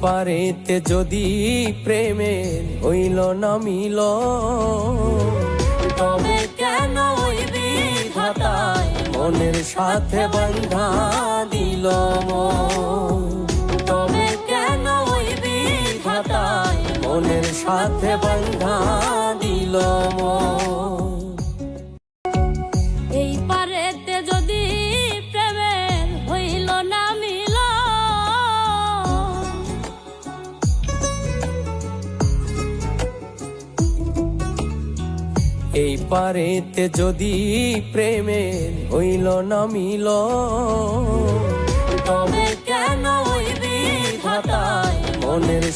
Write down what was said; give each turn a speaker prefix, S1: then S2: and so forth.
S1: পারেতে যদি প্রেমের হইল না মিল, তবে কেন ওই বিধাতায় মনের সাথে বান্ধা দিল মন? তবে কেন ওই বিধাতায় মনের সাথে বান্ধা দিল মন?
S2: এই পারেতে যদি প্রেমের হইল না মিল,
S1: এই পারেতে যদি প্রেমের হইল না মিল, তবে কেন ওই বিধাতায় মনের